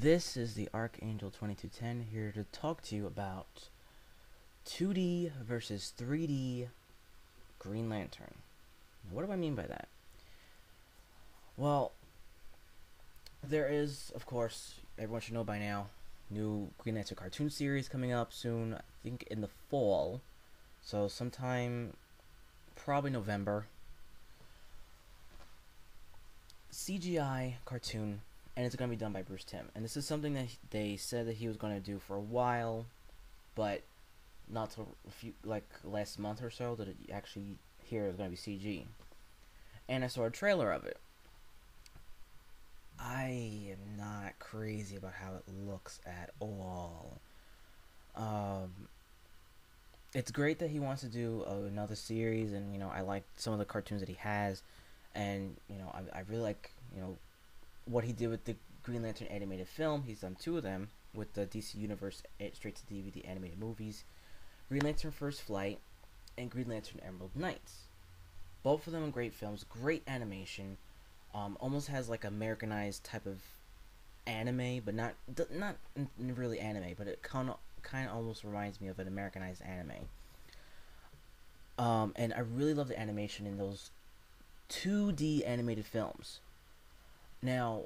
This is the Archangel 2210 here to talk to you about 2D versus 3D Green Lantern. Now, what do I mean by that? Well, there is, of course, everyone should know by now, new Green Lantern cartoon series coming up soon, I think in the fall. So sometime, probably November. CGI cartoon, and it's going to be done by Bruce Timm. And this is something that they said that he was going to do for a while, but not till last month or so that it actually here is going to be CG. And I saw a trailer of it. I am not crazy about how it looks at all. It's great that he wants to do another series, and I like some of the cartoons that he has, and I really like what he did with the Green Lantern animated film. He's done two of them with the DC Universe straight to DVD animated movies, Green Lantern First Flight and Green Lantern Emerald Knights. Both of them are great films, great animation. Almost has like Americanized type of anime, but not really anime, but it kind of almost reminds me of an Americanized anime. And I really love the animation in those 2D animated films. Now,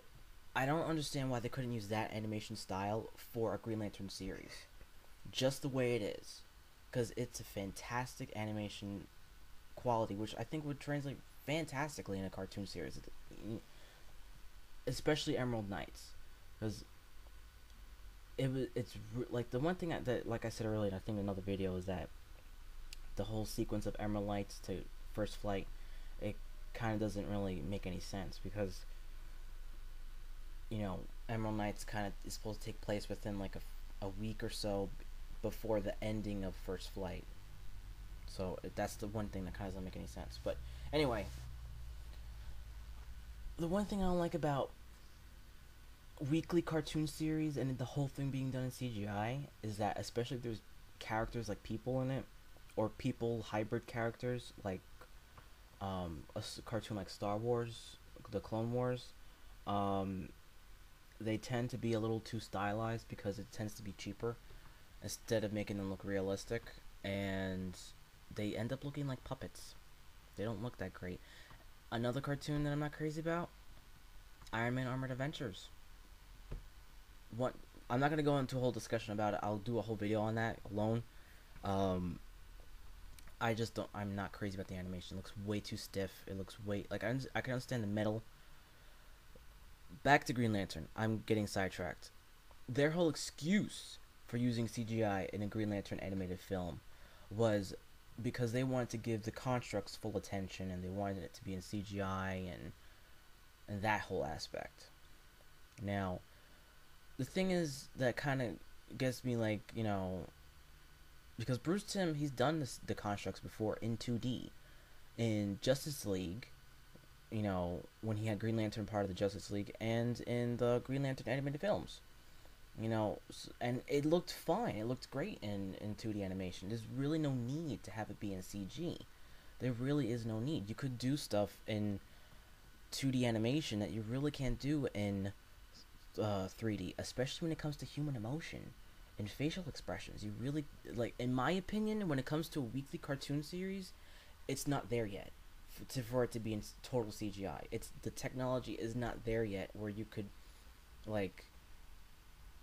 I don't understand why they couldn't use that animation style for a Green Lantern series, just the way it is, because it's a fantastic animation quality, which I think would translate fantastically in a cartoon series, especially Emerald Knights, because it's like the one thing that, like I said earlier, and I think in another video, is that the whole sequence of Emerald Knights to First Flight, it kind of doesn't really make any sense, because Emerald Knights kind of is supposed to take place within like a week or so before the ending of First Flight. So that's the one thing that kind of doesn't make any sense. But anyway, the one thing I don't like about weekly cartoon series and the whole thing being done in CGI is that, especially if there's characters like people in it, or people hybrid characters like a cartoon like Star Wars, the Clone Wars, they tend to be a little too stylized because it tends to be cheaper instead of making them look realistic, and they end up looking like puppets. They don't look that great. Another cartoon that I'm not crazy about, Iron Man Armored Adventures. I'm not going to go into a whole discussion about it. I'll do a whole video on that alone. I'm not crazy about the animation. It looks way too stiff. It looks way, I can understand the metal. Back to Green Lantern. I'm getting sidetracked. Their whole excuse for using CGI in a Green Lantern animated film was because they wanted to give the constructs full attention, and they wanted it to be in CGI and that whole aspect. Now, the thing is that kind of gets me, because Bruce Timm, he's done the constructs before in 2D. In Justice League, when he had Green Lantern part of the Justice League, and in the Green Lantern animated films. And it looked fine. It looked great in 2D animation. There's really no need to have it be in CG. There really is no need. You could do stuff in 2D animation that you really can't do in 3D, especially when it comes to human emotion and facial expressions. You really, in my opinion, when it comes to a weekly cartoon series, it's not there yet for it to be in total CGI. The technology is not there yet where you could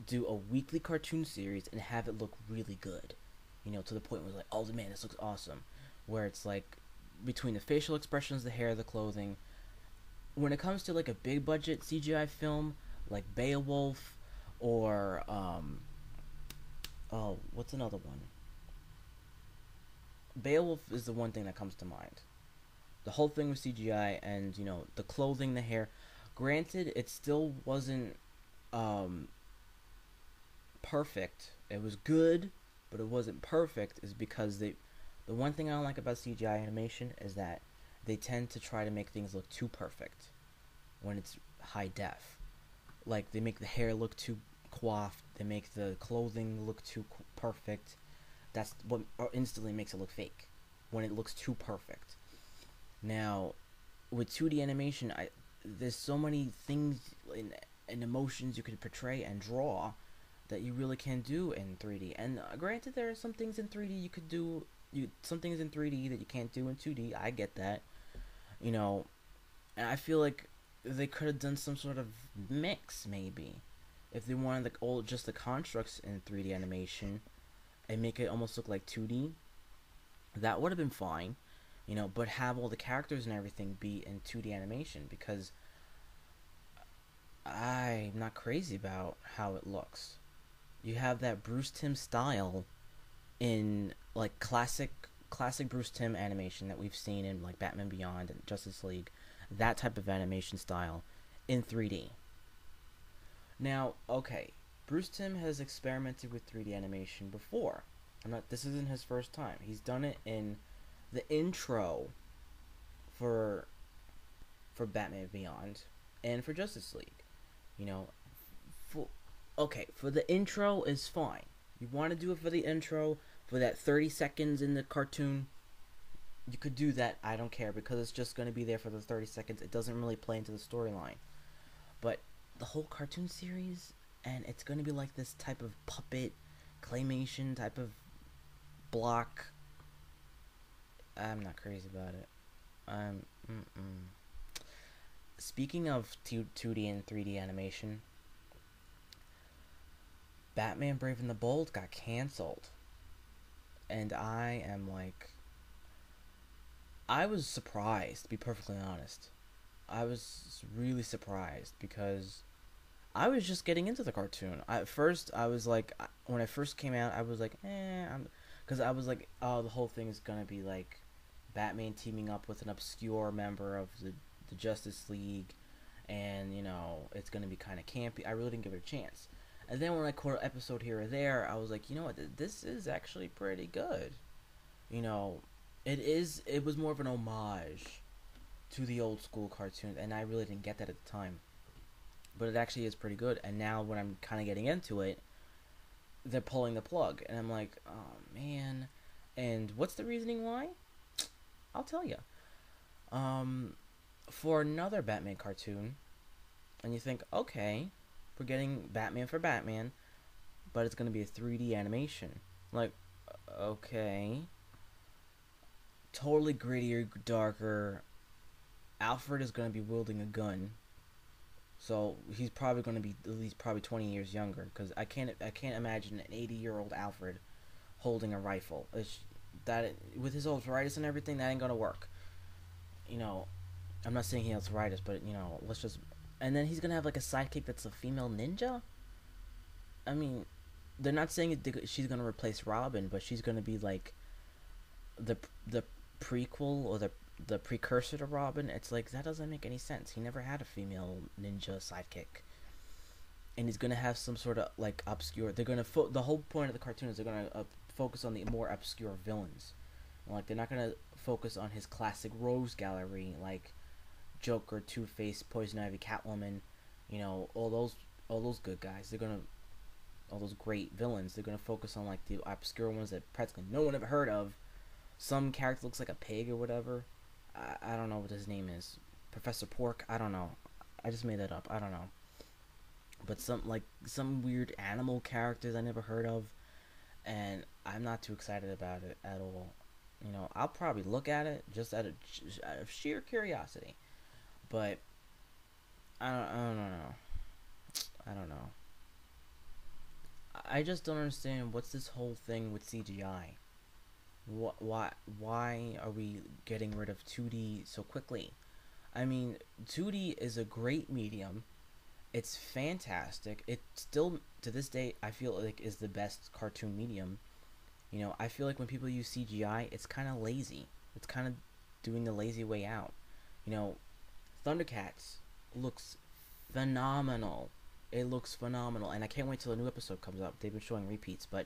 do a weekly cartoon series and have it look really good, to the point where it's like, oh man, this looks awesome, where it's like between the facial expressions, the hair, the clothing. When it comes to like a big budget CGI film like Beowulf, or what's another one? Beowulf is the one thing that comes to mind. The whole thing with CGI, and the clothing, the hair. Granted, it still wasn't perfect. It was good, but it wasn't perfect, is because the one thing I don't like about CGI animation is that they tend to try to make things look too perfect when it's high def. Like, they make the hair look too coiffed, they make the clothing look too perfect. That's what instantly makes it look fake, when it looks too perfect. Now, with 2D animation, there's so many things and emotions you could portray and draw that you really can do in 3D. And granted, there are some things in 3D you could do. Some things in 3D that you can't do in 2D. I get that, you know. And I feel like they could have done some sort of mix, maybe, if they wanted like old just the constructs in 3D animation and make it almost look like 2D. That would have been fine, you know. But have all the characters and everything be in 2D animation, because I'm not crazy about how it looks. You have that Bruce Timm style in like classic Bruce Timm animation that we've seen in like Batman Beyond and Justice League, that type of animation style in 3D. Now, okay, Bruce Timm has experimented with 3D animation before. I'm not. This isn't his first time. He's done it in the intro for Batman Beyond and for Justice League. You know, for okay, for the intro is fine. You want to do it for the intro, for that 30 seconds in the cartoon, you could do that. I don't care, because it's just going to be there for the 30 seconds. It doesn't really play into the storyline. But the whole cartoon series, and it's going to be like this type of puppet claymation type of block. I'm not crazy about it. Speaking of 2D and 3D animation, Batman Brave and the Bold got canceled. And I am like, I was surprised, to be perfectly honest. I was really surprised, because I was just getting into the cartoon. At first, I was like, when it first came out, I was like, because I was like, oh, the whole thing is gonna be like Batman teaming up with an obscure member of the Justice League, and, you know, it's gonna be kind of campy. I really didn't give it a chance. And then when I caught an episode here or there, I was like, you know what, this is actually pretty good. You know, it was more of an homage to the old school cartoons, and I really didn't get that at the time. But it actually is pretty good, and now when I'm kind of getting into it, they're pulling the plug, and I'm like, oh man. And what's the reasoning why? I'll tell you. For another Batman cartoon, and you think, okay, we're getting Batman for Batman, but it's going to be a 3D animation. Like, okay. Totally grittier, darker. Alfred is going to be wielding a gun. So he's probably going to be at least probably 20 years younger, because I can't imagine an 80-year-old Alfred holding a rifle. That with his arthritis and everything, that ain't going to work. You know, I'm not saying he has arthritis, but, you know, let's just. And then he's going to have like a sidekick that's a female ninja. I mean, they're not saying she's going to replace Robin, but she's going to be like the prequel or the precursor to Robin. It's like, that doesn't make any sense. He never had a female ninja sidekick. And he's gonna have some sort of like obscure. They're gonna the whole point of the cartoon is they're gonna focus on the more obscure villains. Like, they're not gonna focus on his classic Rose Gallery like Joker, Two-Face, Poison Ivy, Catwoman. You know, all those good guys. They're gonna all those great villains. They're gonna focus on like the obscure ones that practically no one ever heard of. Some character looks like a pig or whatever. I don't know what his name is. Professor Pork? I don't know. I just made that up. I don't know. But some weird animal characters I never heard of. And I'm not too excited about it at all. You know, I'll probably look at it just out of sheer curiosity. But I don't know. I don't know. I just don't understand what's this whole thing with CGI. Why are we getting rid of 2D so quickly? I mean, 2D is a great medium. It's fantastic. It still, to this day, I feel like is the best cartoon medium. You know, I feel like when people use CGI, it's kind of lazy. It's kind of doing the lazy way out. You know, Thundercats looks phenomenal. It looks phenomenal, and I can't wait till a new episode comes up. They've been showing repeats, but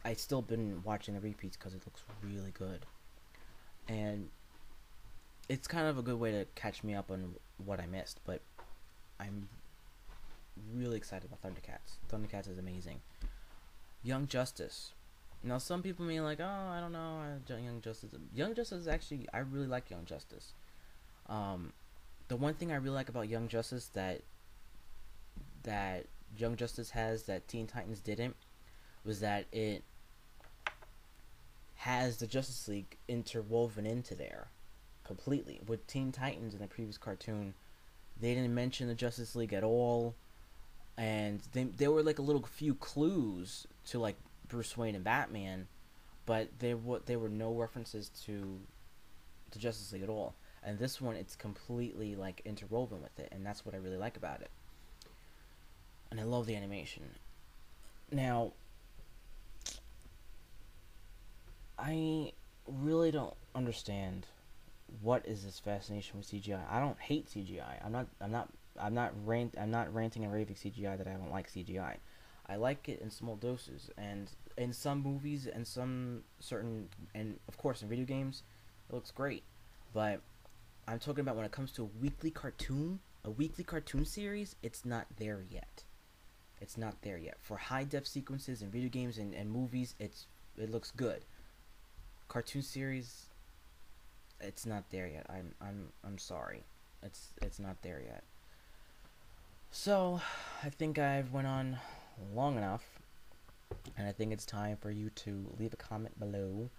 I still been watching the repeats because it looks really good. And it's kind of a good way to catch me up on what I missed, but I'm really excited about Thundercats. Thundercats is amazing. Young Justice. Now, some people may be like, oh, I don't know, Young Justice. Young Justice is actually, I really like Young Justice. The one thing I really like about Young Justice that that Young Justice has that Teen Titans didn't was that it has the Justice League interwoven into there completely. With Teen Titans in the previous cartoon, they didn't mention the Justice League at all, and there were like a little few clues to like Bruce Wayne and Batman, but there were no references to the Justice League at all. And this one, it's completely like interwoven with it, and that's what I really like about it. And I love the animation. Now, I really don't understand what is this fascination with CGI. I don't hate CGI. I'm not ranting and raving CGI that I don't like CGI. I like it in small doses, and in some movies and some certain, and of course in video games, it looks great. But I'm talking about when it comes to a weekly cartoon series, it's not there yet. It's not there yet. For high def sequences in video games and movies, it looks good. Cartoon series, it's not there yet. I'm sorry. It's not there yet. So, I think I've went on long enough, and I think it's time for you to leave a comment below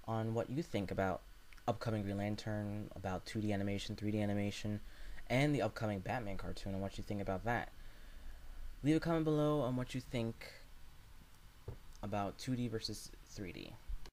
on what you think about upcoming Green Lantern, about 2D animation, 3D animation, and the upcoming Batman cartoon, and what you think about that. Leave a comment below on what you think about 2D versus 3D.